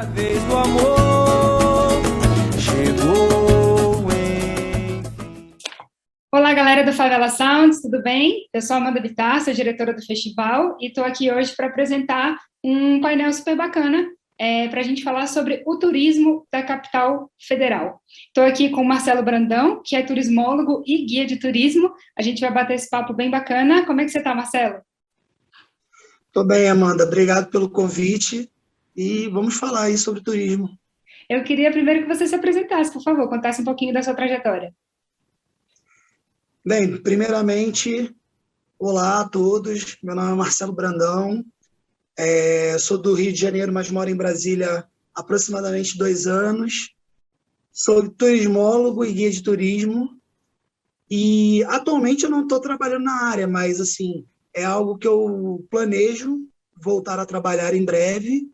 A vez do amor chegou, enfim. Olá, galera do Favela Sounds, tudo bem? Eu sou a Amanda Bittar, sou diretora do festival e estou aqui hoje para apresentar um painel super bacana para a gente falar sobre o turismo da capital federal. Estou aqui com o Marcelo Brandão, que é turismólogo e guia de turismo. A gente vai bater esse papo bem bacana. Como é que você está, Marcelo? Estou bem, Amanda. Obrigado pelo convite e vamos falar aí sobre turismo. Eu queria primeiro que você se apresentasse, por favor, contasse um pouquinho da sua trajetória. Bem, primeiramente, olá a todos. Meu nome é Marcelo Brandão. Sou do Rio de Janeiro, mas moro em Brasília há aproximadamente 2 anos. Sou turismólogo e guia de turismo. E atualmente eu não estou trabalhando na área, mas assim, é algo que eu planejo voltar a trabalhar em breve.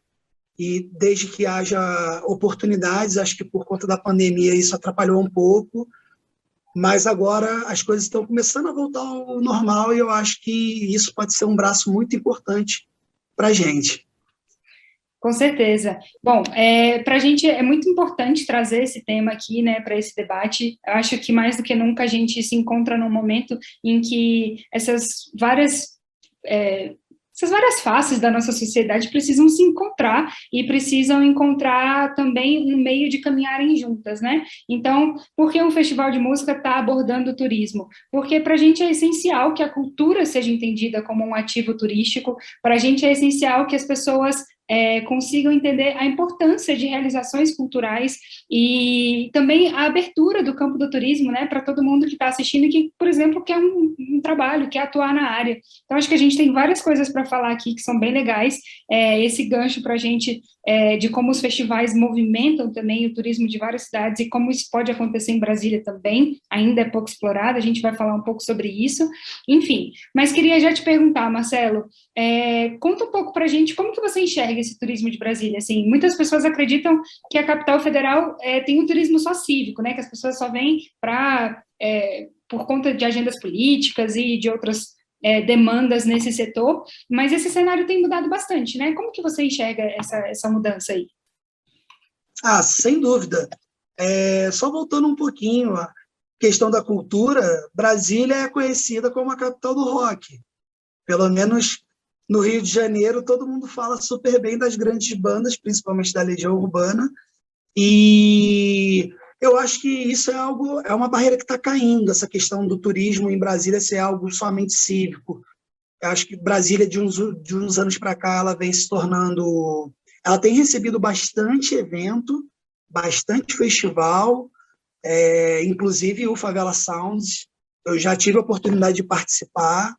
E desde que haja oportunidades, acho que por conta da pandemia isso atrapalhou um pouco, mas agora as coisas estão começando a voltar ao normal e eu acho que isso pode ser um braço muito importante para a gente. Com certeza. Bom, para a gente é muito importante trazer esse tema aqui, né, para esse debate. Eu acho que mais do que nunca a gente se encontra num momento em que essas várias faces da nossa sociedade precisam se encontrar e precisam encontrar também um meio de caminharem juntas, né? Então, por que um festival de música está abordando o turismo? Porque para a gente é essencial que a cultura seja entendida como um ativo turístico, para a gente é essencial que as pessoas consigam entender a importância de realizações culturais e também a abertura do campo do turismo, né, para todo mundo que está assistindo e que, por exemplo, quer um trabalho, quer atuar na área. Então, acho que a gente tem várias coisas para falar aqui que são bem legais, esse gancho para a gente de como os festivais movimentam também o turismo de várias cidades e como isso pode acontecer em Brasília também, ainda é pouco explorado, a gente vai falar um pouco sobre isso, enfim. Mas queria já te perguntar, Marcelo, conta um pouco para a gente como que você enxerga esse turismo de Brasília. Assim, muitas pessoas acreditam que a capital federal tem um turismo só cívico, né, que as pessoas só vêm por conta de agendas políticas e de outras demandas nesse setor, mas esse cenário tem mudado bastante, né? Como que você enxerga essa mudança aí? Sem dúvida. Só voltando um pouquinho, a questão da cultura, Brasília é conhecida como a capital do rock. Pelo menos no Rio de Janeiro, todo mundo fala super bem das grandes bandas, principalmente da Legião Urbana, e eu acho que isso é uma barreira que está caindo, essa questão do turismo em Brasília ser algo somente cívico. Eu acho que Brasília, de uns anos para cá, ela vem se tornando... Ela tem recebido bastante evento, bastante festival, inclusive o Favela Sounds. Eu já tive a oportunidade de participar.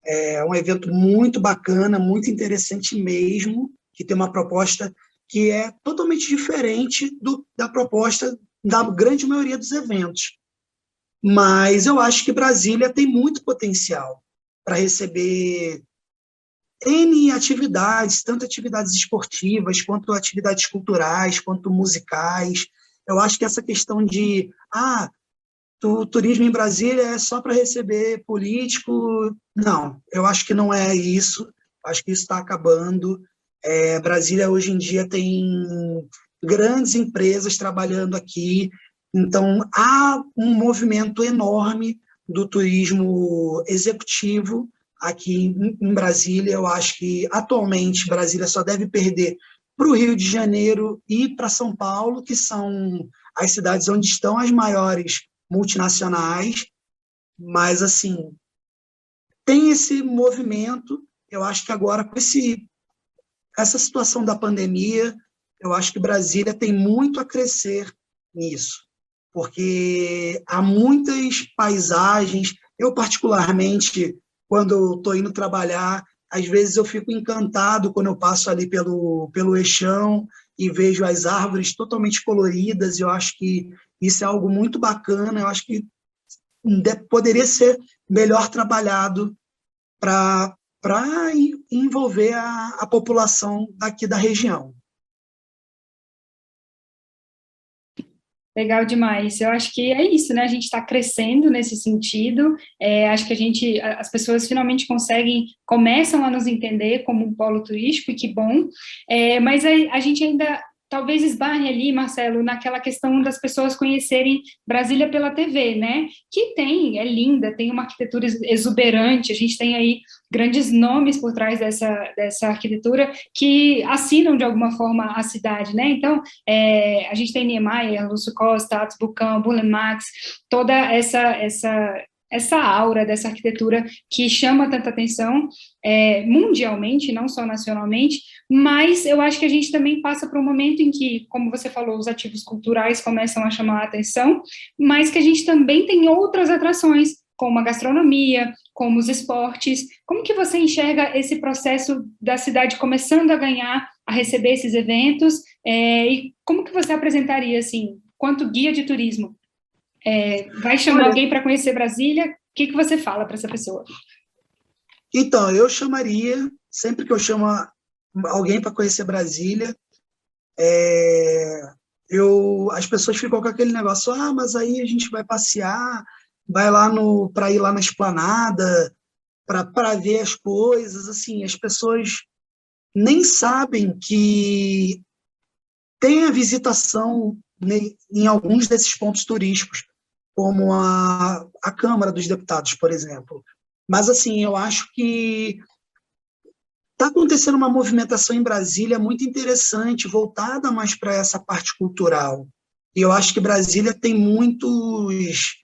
É um evento muito bacana, muito interessante mesmo, que tem uma proposta que é totalmente diferente da proposta da grande maioria dos eventos. Mas eu acho que Brasília tem muito potencial para receber N atividades, tanto atividades esportivas, quanto atividades culturais, quanto musicais. Eu acho que essa questão de o turismo em Brasília é só para receber político, não, eu acho que não é isso, acho que isso está acabando. Brasília hoje em dia tem grandes empresas trabalhando aqui, então há um movimento enorme do turismo executivo aqui em Brasília. Eu acho que atualmente Brasília só deve perder para o Rio de Janeiro e para São Paulo, que são as cidades onde estão as maiores multinacionais, mas assim, tem esse movimento. Eu acho que agora com essa situação da pandemia, eu acho que Brasília tem muito a crescer nisso, porque há muitas paisagens. Eu particularmente, quando estou indo trabalhar, às vezes eu fico encantado quando eu passo ali pelo Eixão e vejo as árvores totalmente coloridas. Eu acho que isso é algo muito bacana, eu acho que poderia ser melhor trabalhado para envolver a população daqui da região. Legal demais. Eu acho que é isso, né? A gente está crescendo nesse sentido. Acho que as pessoas finalmente começam a nos entender como um polo turístico, e que bom. Mas a gente ainda talvez esbarre ali, Marcelo, naquela questão das pessoas conhecerem Brasília pela TV, né? Que é linda, tem uma arquitetura exuberante, a gente tem aí grandes nomes por trás dessa arquitetura que assinam de alguma forma a cidade, né? Então, a gente tem Niemeyer, Lúcio Costa, Atos Bucão, Burle Marx, toda essa aura dessa arquitetura que chama tanta atenção mundialmente, não só nacionalmente, mas eu acho que a gente também passa por um momento em que, como você falou, os ativos culturais começam a chamar a atenção, mas que a gente também tem outras atrações, como a gastronomia, como os esportes. Como que você enxerga esse processo da cidade começando a ganhar, a receber esses eventos, e como que você apresentaria, assim, quanto guia de turismo? Vai chamar alguém para conhecer Brasília, o que você fala para essa pessoa? Então, eu chamaria, sempre que eu chamo alguém para conhecer Brasília, as pessoas ficam com aquele negócio, mas aí a gente vai passear, vai lá para ir lá na Esplanada, para ver as coisas, assim, as pessoas nem sabem que tem a visitação em alguns desses pontos turísticos, como a Câmara dos Deputados, por exemplo. Mas, assim, eu acho que está acontecendo uma movimentação em Brasília muito interessante, voltada mais para essa parte cultural. E eu acho que Brasília tem muitos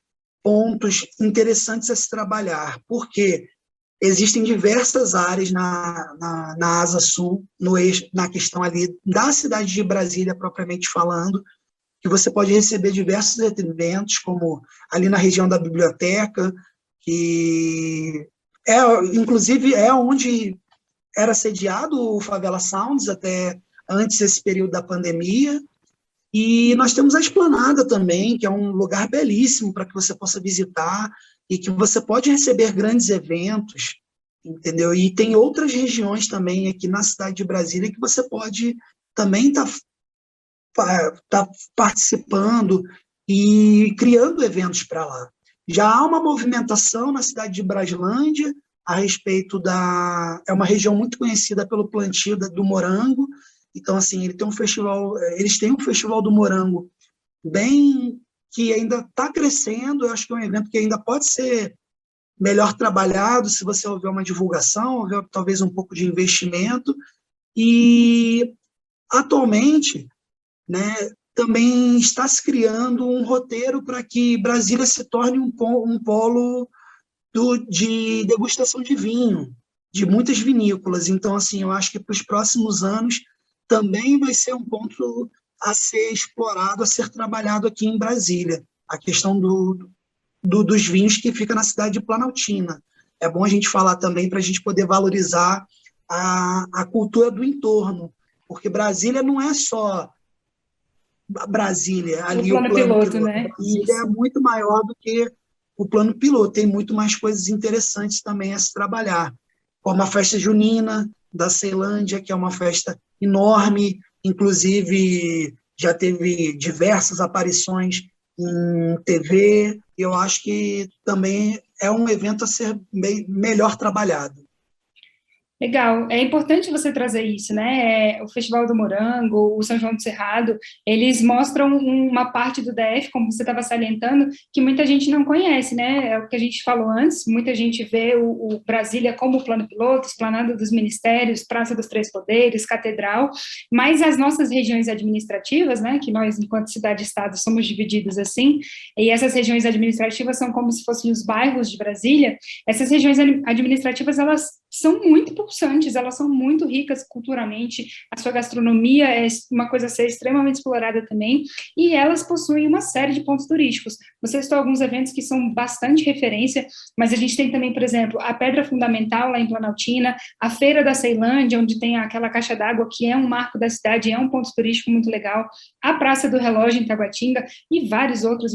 pontos interessantes a se trabalhar, porque existem diversas áreas na Asa Sul, na questão ali da cidade de Brasília, propriamente falando, que você pode receber diversos eventos, como ali na região da biblioteca, que inclusive é onde era sediado o Favela Sounds até antes desse período da pandemia. E nós temos a Esplanada também, que é um lugar belíssimo para que você possa visitar e que você pode receber grandes eventos, entendeu? E tem outras regiões também aqui na cidade de Brasília que você pode também estar participando e criando eventos para lá. Já há uma movimentação na cidade de Braslândia a respeito é uma região muito conhecida pelo plantio do morango. Então, assim, eles têm um festival do morango que ainda está crescendo. Eu acho que é um evento que ainda pode ser melhor trabalhado se você houver uma divulgação, houver talvez um pouco de investimento. E, atualmente, né, também está se criando um roteiro para que Brasília se torne um polo de degustação de vinho, de muitas vinícolas. Então, assim, eu acho que para os próximos anos também vai ser um ponto a ser explorado, a ser trabalhado aqui em Brasília, a questão dos vinhos que fica na cidade de Planaltina. É bom a gente falar também para a gente poder valorizar a cultura do entorno, porque Brasília não é só Brasília, ali o plano piloto, né? Brasília é muito maior do que o plano piloto, tem muito mais coisas interessantes também a se trabalhar, como a festa junina da Ceilândia, que é uma festa enorme, inclusive já teve diversas aparições em TV, e eu acho que também é um evento a ser melhor trabalhado. Legal, é importante você trazer isso, né? O Festival do Morango, o São João do Cerrado, eles mostram uma parte do DF, como você estava salientando, que muita gente não conhece, né? É o que a gente falou antes, muita gente vê o Brasília como plano piloto, Esplanada dos Ministérios, Praça dos Três Poderes, Catedral, mas as nossas regiões administrativas, né? Que nós, enquanto cidade-estado, somos divididos assim, e essas regiões administrativas são como se fossem os bairros de Brasília. Essas regiões administrativas, elas são muito pulsantes, elas são muito ricas culturalmente, a sua gastronomia é uma coisa a ser extremamente explorada também, e elas possuem uma série de pontos turísticos. Você citou alguns eventos que são bastante referência, mas a gente tem também, por exemplo, a Pedra Fundamental lá em Planaltina, a Feira da Ceilândia, onde tem aquela caixa d'água que é um marco da cidade, é um ponto turístico muito legal, a Praça do Relógio em Taguatinga e vários outros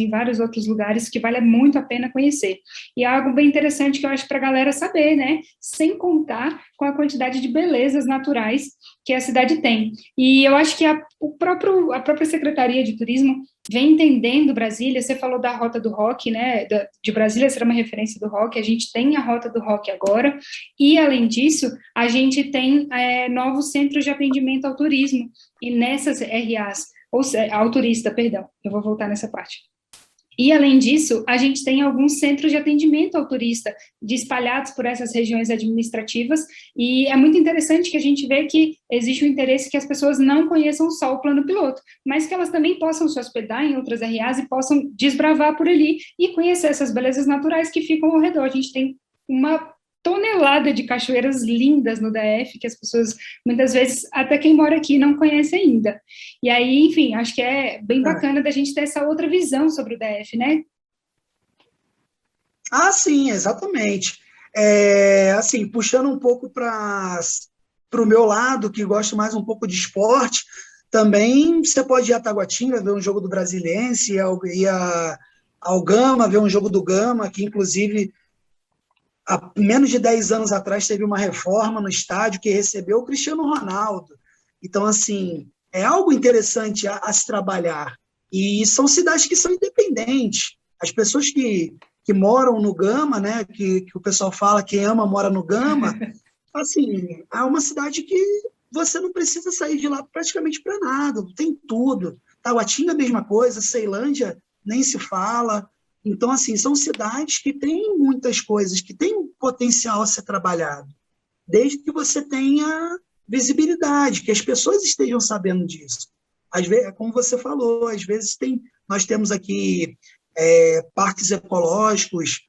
lugares que vale muito a pena conhecer. E é algo bem interessante que eu acho para a galera saber, né? Sem contar com a quantidade de belezas naturais que a cidade tem. E eu acho que a própria Secretaria de Turismo vem entendendo Brasília. Você falou da Rota do Rock, né, de Brasília ser uma referência do rock, a gente tem a Rota do Rock agora, e além disso, a gente tem novos centros de atendimento ao turismo, e nessas RAs, ou seja, ao turista, perdão, eu vou voltar nessa parte. E, além disso, a gente tem alguns centros de atendimento ao turista, espalhados por essas regiões administrativas, e é muito interessante que a gente vê que existe um interesse que as pessoas não conheçam só o plano piloto, mas que elas também possam se hospedar em outras RAs e possam desbravar por ali e conhecer essas belezas naturais que ficam ao redor. A gente tem uma tonelada de cachoeiras lindas no DF, que as pessoas, muitas vezes, até quem mora aqui não conhece ainda. E aí, enfim, acho que é bem bacana da gente ter essa outra visão sobre o DF, né? Ah, sim, exatamente. Assim, puxando um pouco para o meu lado, que gosto mais um pouco de esporte, também você pode ir a Taguatinga ver um jogo do Brasiliense, ir ao Gama ver um jogo do Gama, que inclusive há menos de 10 anos atrás teve uma reforma no estádio que recebeu o Cristiano Ronaldo. Então, assim, é algo interessante a se trabalhar. E são cidades que são independentes. As pessoas que moram no Gama, né, que o pessoal fala, quem ama mora no Gama, assim, é uma cidade que você não precisa sair de lá praticamente para nada, tem tudo. Taguatinga, a mesma coisa, Ceilândia, nem se fala. Então, assim, são cidades que têm muitas coisas, que têm um potencial a ser trabalhado, desde que você tenha visibilidade, que as pessoas estejam sabendo disso. Às vezes, como você falou, às vezes nós temos aqui parques ecológicos,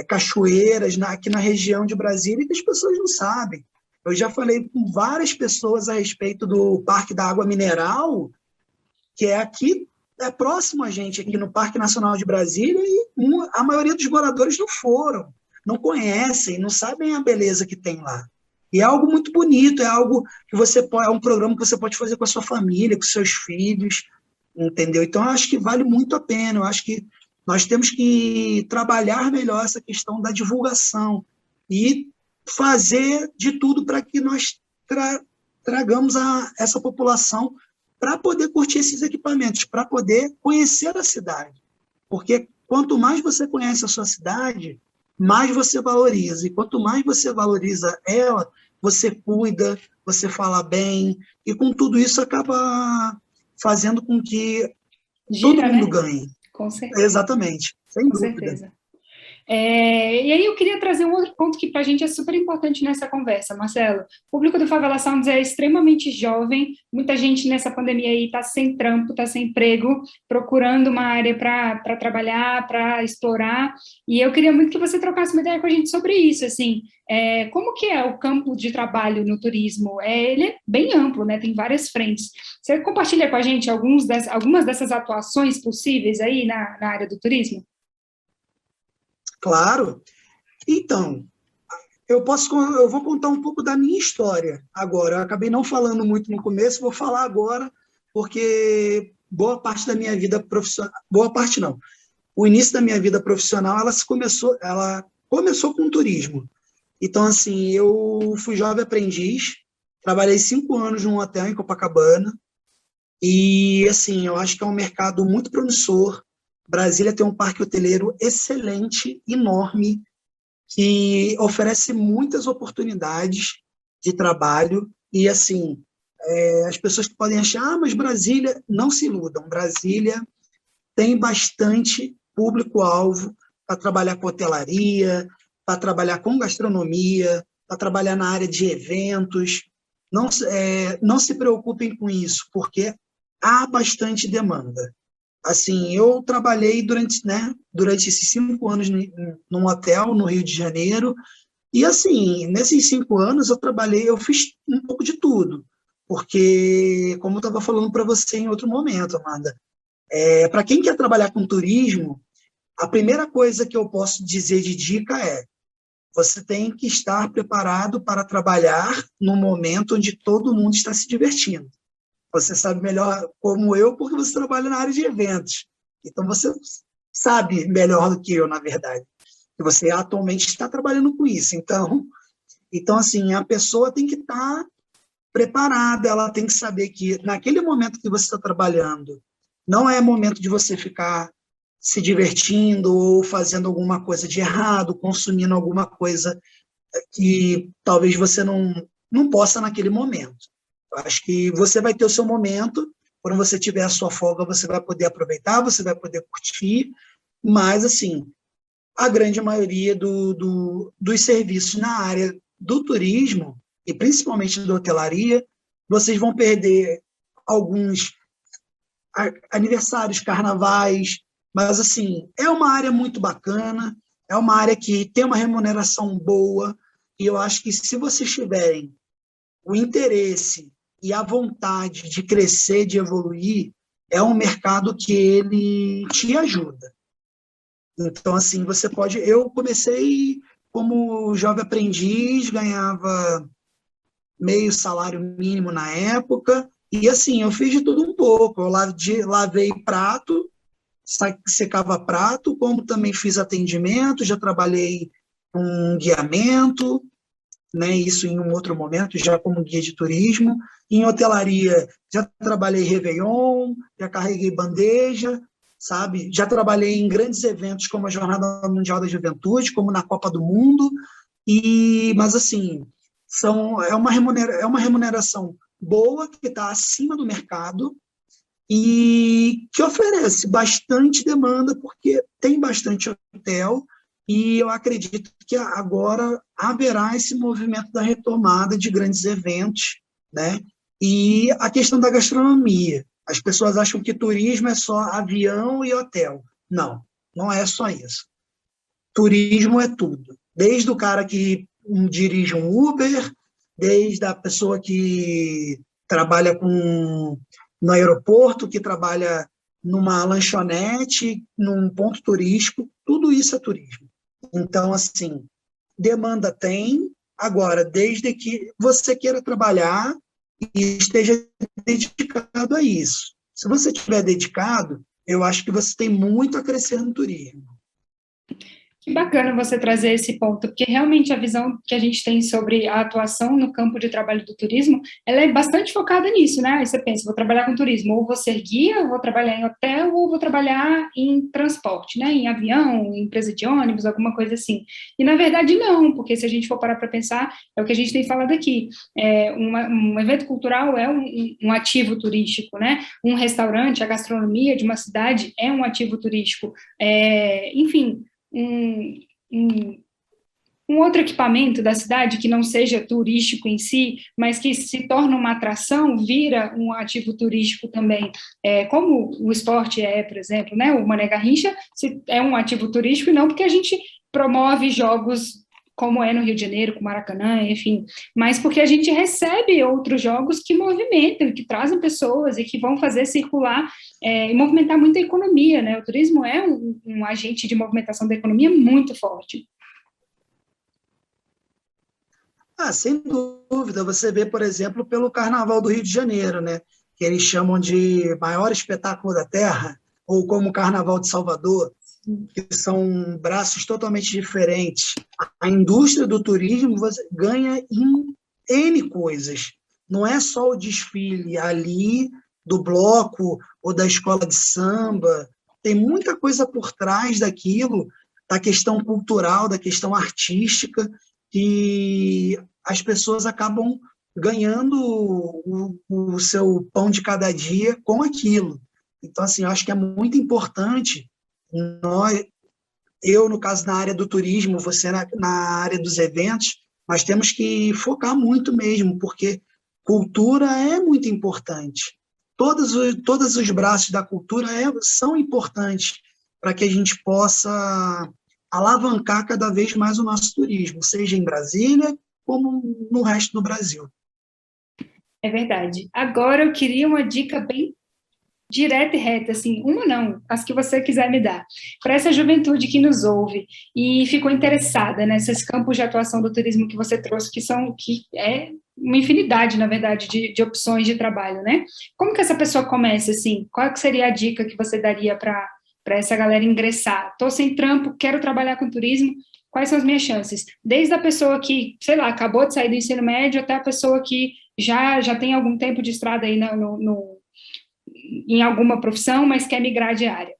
cachoeiras aqui na região de Brasília que as pessoas não sabem. Eu já falei com várias pessoas a respeito do Parque da Água Mineral, que é aqui, é próximo a gente, aqui no Parque Nacional de Brasília, e a maioria dos moradores não foram, não conhecem, não sabem a beleza que tem lá. E é algo muito bonito, é algo que é um programa que você pode fazer com a sua família, com seus filhos, entendeu? Então, eu acho que vale muito a pena, eu acho que nós temos que trabalhar melhor essa questão da divulgação e fazer de tudo para que nós tragamos essa população para poder curtir esses equipamentos, para poder conhecer a cidade. Porque quanto mais você conhece a sua cidade, mais você valoriza. E quanto mais você valoriza ela, você cuida, você fala bem, e com tudo isso acaba fazendo com que todo mundo ganhe. Com certeza. Exatamente, sem dúvida. Certeza. E aí eu queria trazer um outro ponto que para a gente é super importante nessa conversa, Marcelo. O público do Favela Sounds é extremamente jovem, muita gente nessa pandemia aí está sem trampo, está sem emprego, procurando uma área para trabalhar, para explorar, e eu queria muito que você trocasse uma ideia com a gente sobre isso, assim, como que é o campo de trabalho no turismo? Ele é bem amplo, né? Tem várias frentes. Você compartilha com a gente algumas dessas atuações possíveis aí na área do turismo? Claro. Então, eu vou contar um pouco da minha história agora. Eu acabei não falando muito no começo, vou falar agora, porque boa parte da minha vida profissional, boa parte não, o início da minha vida profissional, ela começou com turismo. Então, assim, eu fui jovem aprendiz, trabalhei 5 anos num hotel em Copacabana, e, assim, eu acho que é um mercado muito promissor. Brasília tem um parque hoteleiro excelente, enorme, que oferece muitas oportunidades de trabalho. E, assim, as pessoas que podem achar, mas Brasília, não se iludam. Brasília tem bastante público-alvo para trabalhar com hotelaria, para trabalhar com gastronomia, para trabalhar na área de eventos. Não se preocupem com isso, porque há bastante demanda. Assim, eu trabalhei durante esses 5 anos num hotel no Rio de Janeiro, e, assim, nesses 5 anos eu fiz um pouco de tudo, porque, como eu estava falando para você em outro momento, Amanda, para quem quer trabalhar com turismo, a primeira coisa que eu posso dizer de dica é: você tem que estar preparado para trabalhar no momento onde todo mundo está se divertindo. Você sabe melhor como eu, porque você trabalha na área de eventos. Então, você sabe melhor do que eu, na verdade. E você atualmente está trabalhando com isso. Então, Então, assim, a pessoa tem que estar preparada, ela tem que saber que naquele momento que você está trabalhando, não é momento de você ficar se divertindo ou fazendo alguma coisa de errado, consumindo alguma coisa que talvez você não possa naquele momento. Eu acho que você vai ter o seu momento, quando você tiver a sua folga, você vai poder aproveitar, você vai poder curtir, mas, assim, a grande maioria dos serviços na área do turismo, e principalmente da hotelaria, vocês vão perder alguns aniversários, carnavais, mas, assim, é uma área muito bacana, é uma área que tem uma remuneração boa, e eu acho que se vocês tiverem o interesse e a vontade de crescer, de evoluir, é um mercado que ele te ajuda. Então, assim, você pode... Eu comecei como jovem aprendiz, ganhava meio salário mínimo na época, e, assim, eu fiz de tudo um pouco. Eu lavei prato, secava prato, como também fiz atendimento, já trabalhei com guiamento, né, isso em um outro momento, já como guia de turismo. Em hotelaria, já trabalhei Réveillon, já carreguei bandeja, sabe? Já trabalhei em grandes eventos como a Jornada Mundial da Juventude, como na Copa do Mundo, mas, assim, é uma remuneração boa, que está acima do mercado, e que oferece bastante demanda, porque tem bastante hotel, e eu acredito que agora haverá esse movimento da retomada de grandes eventos, né? E a questão da gastronomia. As pessoas acham que turismo é só avião e hotel. Não, não é só isso. Turismo é tudo. Desde o cara que dirige um Uber, desde a pessoa que trabalha no aeroporto, que trabalha numa lanchonete, num ponto turístico, tudo isso é turismo. Então, assim, demanda tem, agora, desde que você queira trabalhar e esteja dedicado a isso. Se você estiver dedicado, eu acho que você tem muito a crescer no turismo. Que bacana você trazer esse ponto, porque realmente a visão que a gente tem sobre a atuação no campo de trabalho do turismo, ela é bastante focada nisso, né? Aí você pensa, vou trabalhar com turismo, ou vou ser guia, vou trabalhar em hotel, ou vou trabalhar em transporte, né? Em avião, em empresa de ônibus, alguma coisa assim. E, na verdade, não, porque se a gente for parar para pensar, é o que a gente tem falado aqui, um evento cultural é um ativo turístico, né? Um restaurante, a gastronomia de uma cidade é um ativo turístico. Enfim, um outro equipamento da cidade que não seja turístico em si, mas que se torna uma atração, vira um ativo turístico também, como o esporte por exemplo, né? O Mané Garrincha é um ativo turístico, e não porque a gente promove jogos como é no Rio de Janeiro, com o Maracanã, enfim, mas porque a gente recebe outros jogos que movimentam, que trazem pessoas e que vão fazer circular e movimentar muito a economia, né? O turismo é um agente de movimentação da economia muito forte. Sem dúvida. Você vê, por exemplo, pelo Carnaval do Rio de Janeiro, né? Que eles chamam de maior espetáculo da Terra, ou como o Carnaval de Salvador, que são braços totalmente diferentes. A indústria do turismo ganha em N coisas. Não é só o desfile ali do bloco ou da escola de samba. Tem muita coisa por trás daquilo, da questão cultural, da questão artística, que as pessoas acabam ganhando o seu pão de cada dia com aquilo. Então, assim, eu acho que é muito importante eu, no caso, na área do turismo, você na área dos eventos, mas temos que focar muito mesmo, porque cultura é muito importante. Todos os braços da cultura são importantes para que a gente possa alavancar cada vez mais o nosso turismo, seja em Brasília, como no resto do Brasil. É verdade. Agora eu queria uma dica bem direta e reta, assim, uma não, as que você quiser me dar, para essa juventude que nos ouve e ficou interessada nesses campos de atuação do turismo que você trouxe, que é uma infinidade, na verdade, de opções de trabalho, né? Como que essa pessoa começa, assim? Qual que seria a dica que você daria para essa galera ingressar? Estou sem trampo, quero trabalhar com turismo, quais são as minhas chances? Desde a pessoa que, sei lá, acabou de sair do ensino médio até a pessoa que já tem algum tempo de estrada aí em alguma profissão, mas quer migrar de área.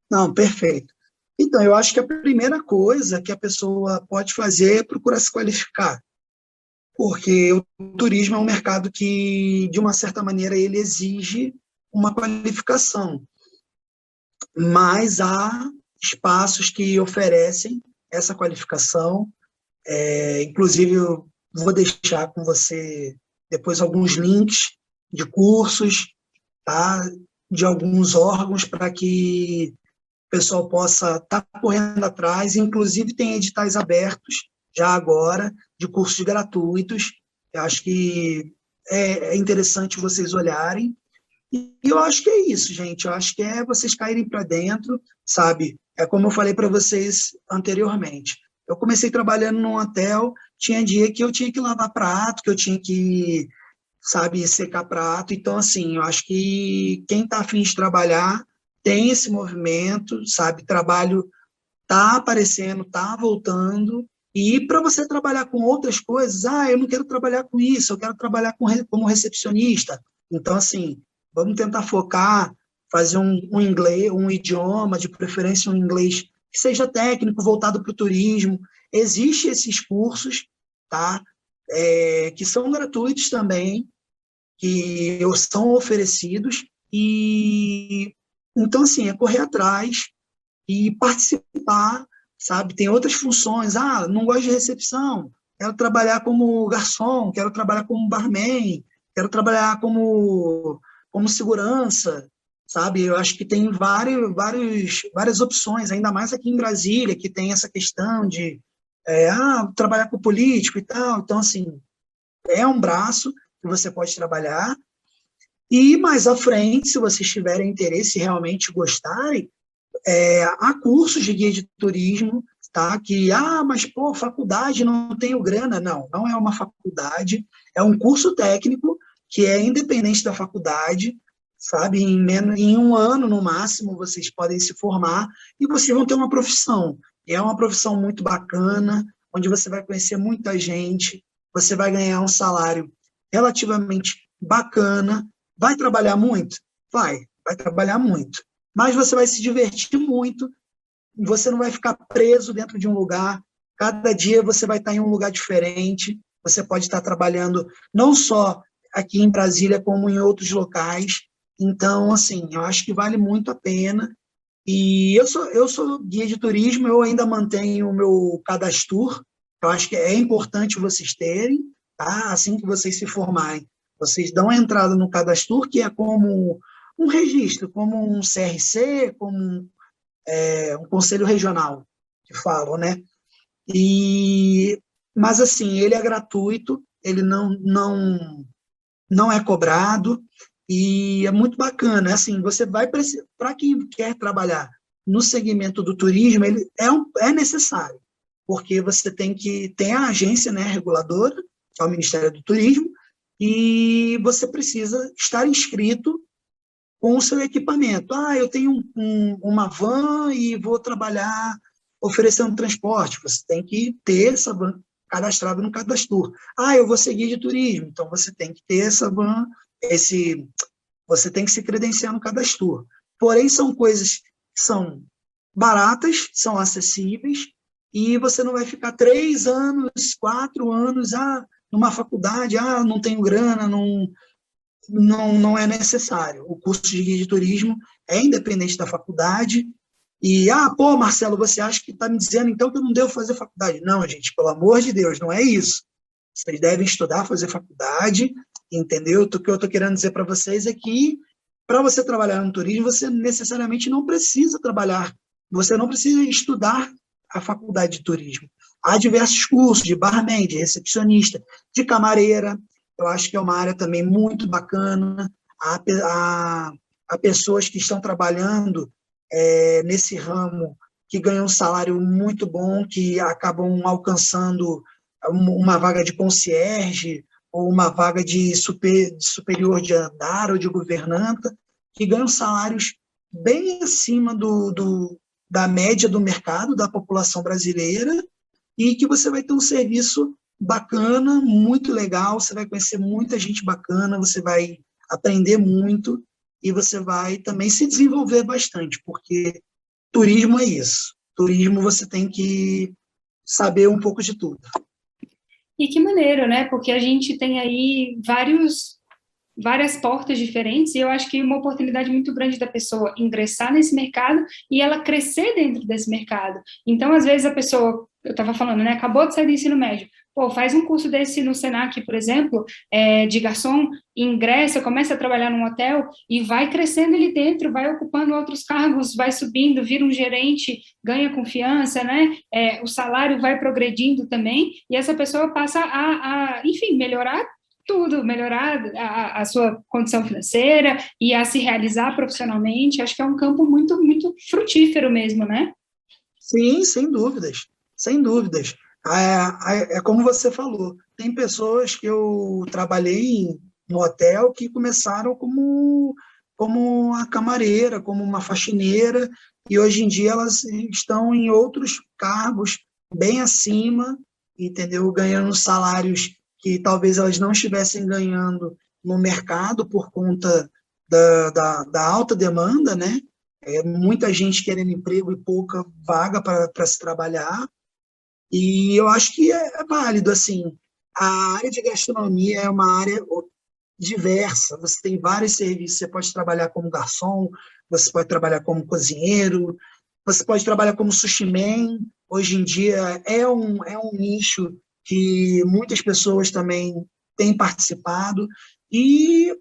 Não, perfeito. Então, eu acho que a primeira coisa que a pessoa pode fazer é procurar se qualificar, porque o turismo é um mercado que, de uma certa maneira, ele exige uma qualificação, mas há espaços que oferecem essa qualificação. Inclusive, eu vou deixar com você depois alguns links de cursos, tá? De alguns órgãos para que o pessoal possa estar correndo atrás. Inclusive, tem editais abertos já agora de cursos gratuitos. Eu acho que é interessante vocês olharem. E eu acho que é isso, gente. Eu acho que é vocês caírem para dentro, sabe? É como eu falei para vocês anteriormente. Eu comecei trabalhando num hotel, tinha dia que eu tinha que lavar prato, que eu tinha que, sabe, secar prato. Então, assim, eu acho que quem está afim de trabalhar tem esse movimento, sabe? Trabalho está aparecendo, está voltando. E para você trabalhar com outras coisas, eu não quero trabalhar com isso, eu quero trabalhar como recepcionista. Então, assim, vamos tentar focar, fazer um inglês, um idioma, de preferência um inglês que seja técnico, voltado para o turismo. Existem esses cursos, tá? Que são gratuitos também, que são oferecidos. E então, assim, é correr atrás e participar, sabe? Tem outras funções. Não gosto de recepção, quero trabalhar como garçom, quero trabalhar como barman, quero trabalhar como segurança, sabe? Eu acho que tem várias opções, ainda mais aqui em Brasília, que tem essa questão de trabalhar com político e tal. Então, assim, é um braço que você pode trabalhar. E mais à frente, se vocês tiverem interesse e realmente gostarem, há cursos de guia de turismo, tá? Que, mas, pô, faculdade, não tenho grana. Não, não é uma faculdade, é um curso técnico que é independente da faculdade, sabe? Em um ano, no máximo, vocês podem se formar e vocês vão ter uma profissão. E é uma profissão muito bacana, onde você vai conhecer muita gente, você vai ganhar um salário relativamente bacana. Vai trabalhar muito? Vai trabalhar muito. Mas você vai se divertir muito, você não vai ficar preso dentro de um lugar. Cada dia você vai estar em um lugar diferente, você pode estar trabalhando não só aqui em Brasília, como em outros locais. Então, assim, eu acho que vale muito a pena. E eu sou guia de turismo, eu ainda mantenho o meu cadastro, eu acho que é importante vocês terem, tá? Assim que vocês se formarem, vocês dão a entrada no cadastro, que é como um registro, como um CRC, como um conselho regional, que falam, né? Mas, assim, ele é gratuito, ele não é cobrado, e é muito bacana. Assim, você vai precisar, para quem quer trabalhar no segmento do turismo, ele é necessário, porque você tem a agência, né, reguladora, que é o Ministério do Turismo, e você precisa estar inscrito com o seu equipamento. Eu tenho uma van e vou trabalhar oferecendo transporte. Você tem que ter essa van cadastrada no cadastro. Eu vou seguir de turismo, então você tem que ter essa van, você tem que se credenciar no cadastro. Porém, são coisas que são baratas, são acessíveis, e você não vai ficar 3 anos, 4 anos, numa faculdade, não tenho grana, não é necessário. O curso de guia de turismo é independente da faculdade. E, pô, Marcelo, você acha que está me dizendo então que eu não devo fazer faculdade? Não, gente, pelo amor de Deus, não é isso. Vocês devem estudar, fazer faculdade, entendeu? O que eu estou querendo dizer para vocês é que, para você trabalhar no turismo, você necessariamente não precisa trabalhar, você não precisa estudar a faculdade de turismo. Há diversos cursos de barman, de recepcionista, de camareira. Eu acho que é uma área também muito bacana. Há pessoas que estão trabalhando nesse ramo, que ganham um salário muito bom, que acabam alcançando uma vaga de concierge ou uma vaga de superior de andar ou de governanta, que ganham salários bem acima da média do mercado, da população brasileira, e que você vai ter um serviço bacana, muito legal, você vai conhecer muita gente bacana, você vai aprender muito e você vai também se desenvolver bastante, porque turismo é isso. Turismo você tem que saber um pouco de tudo. E que maneiro, né? Porque a gente tem aí várias portas diferentes, e eu acho que uma oportunidade muito grande da pessoa ingressar nesse mercado e ela crescer dentro desse mercado. Então, às vezes, a pessoa, eu estava falando, né, acabou de sair do ensino médio, pô, faz um curso desse no Senac, por exemplo, de garçom, ingressa, começa a trabalhar num hotel e vai crescendo ali dentro, vai ocupando outros cargos, vai subindo, vira um gerente, ganha confiança, né? O salário vai progredindo também, e essa pessoa passa enfim, melhorar tudo, melhorar a sua condição financeira e a se realizar profissionalmente. Acho que é um campo muito, muito frutífero mesmo, né? Sim, sem dúvidas, sem dúvidas. É como você falou, tem pessoas que eu trabalhei no hotel que começaram como a camareira, como uma faxineira, e hoje em dia elas estão em outros cargos bem acima, entendeu? Ganhando salários que talvez elas não estivessem ganhando no mercado por conta da alta demanda, né? Muita gente querendo emprego e pouca vaga para se trabalhar. E eu acho que é válido, assim, a área de gastronomia é uma área diversa, você tem vários serviços, você pode trabalhar como garçom, você pode trabalhar como cozinheiro, você pode trabalhar como sushi man, hoje em dia é um nicho que muitas pessoas também têm participado, e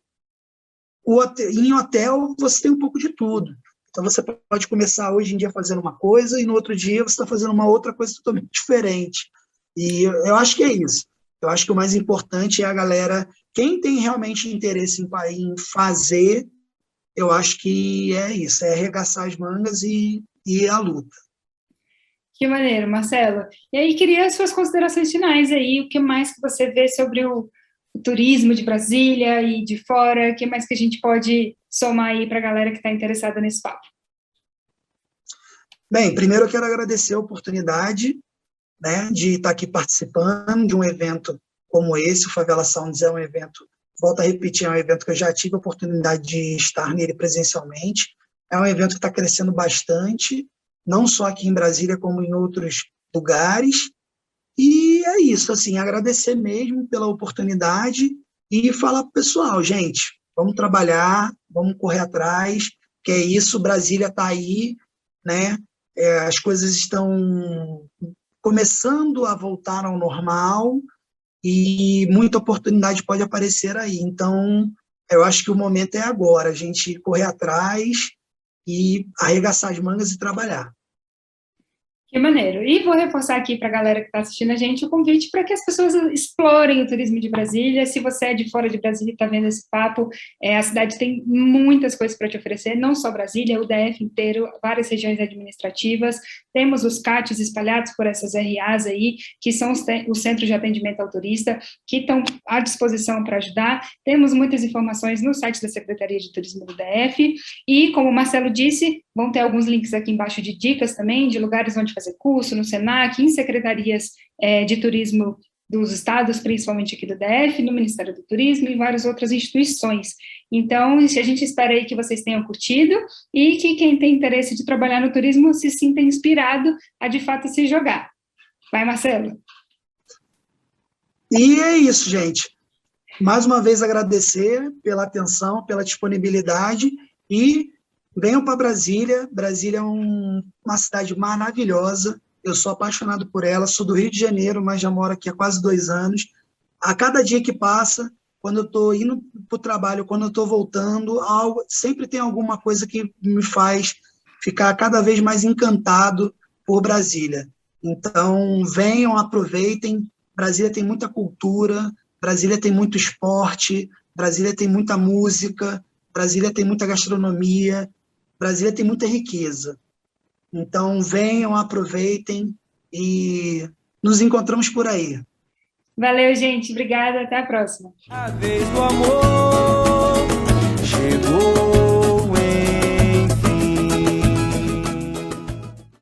em hotel você tem um pouco de tudo. Então, você pode começar hoje em dia fazendo uma coisa e no outro dia você está fazendo uma outra coisa totalmente diferente. E eu acho que é isso. Eu acho que o mais importante é a galera, quem tem realmente interesse em fazer, eu acho que é isso, é arregaçar as mangas e a luta. Que maneiro, Marcelo. E aí, queria as suas considerações finais aí, o que mais que você vê sobre o turismo de Brasília e de fora, o que mais que a gente pode somar aí para a galera que está interessada nesse papo? Bem, primeiro eu quero agradecer a oportunidade, né, de estar aqui participando de um evento como esse. O Favela Sounds é um evento, volto a repetir, é um evento que eu já tive a oportunidade de estar nele presencialmente. É um evento que está crescendo bastante, não só aqui em Brasília, como em outros lugares. E é isso, assim, agradecer mesmo pela oportunidade e falar para o pessoal, gente, vamos trabalhar, vamos correr atrás, que é isso, Brasília está aí, né? As coisas estão começando a voltar ao normal e muita oportunidade pode aparecer aí. Então, eu acho que o momento é agora, a gente correr atrás e arregaçar as mangas e trabalhar. Que maneiro. E vou reforçar aqui para a galera que está assistindo a gente o convite para que as pessoas explorem o turismo de Brasília. Se você é de fora de Brasília e está vendo esse papo, a cidade tem muitas coisas para te oferecer, não só Brasília, o DF inteiro, várias regiões administrativas. Temos os CATs espalhados por essas RAs aí, que são os Centros de Atendimento ao Turista, que estão à disposição para ajudar. Temos muitas informações no site da Secretaria de Turismo do DF. E, como o Marcelo disse, vão ter alguns links aqui embaixo de dicas também, de lugares onde fazer curso, no Senac, em secretarias de turismo dos estados, principalmente aqui do DF, no Ministério do Turismo e várias outras instituições. Então, a gente espera aí que vocês tenham curtido e que quem tem interesse de trabalhar no turismo se sinta inspirado a, de fato, se jogar. Vai, Marcelo. E é isso, gente. Mais uma vez agradecer pela atenção, pela disponibilidade e venham para Brasília. Brasília é uma cidade maravilhosa. Eu sou apaixonado por ela. Sou do Rio de Janeiro, mas já moro aqui há quase 2 anos. A cada dia que passa, quando eu estou indo para o trabalho, quando eu estou voltando, sempre tem alguma coisa que me faz ficar cada vez mais encantado por Brasília. Então, venham, aproveitem. Brasília tem muita cultura, Brasília tem muito esporte, Brasília tem muita música, Brasília tem muita gastronomia, Brasília tem muita riqueza. Então, venham, aproveitem e nos encontramos por aí. Valeu, gente. Obrigada. Até a próxima. A vez do amor chegou.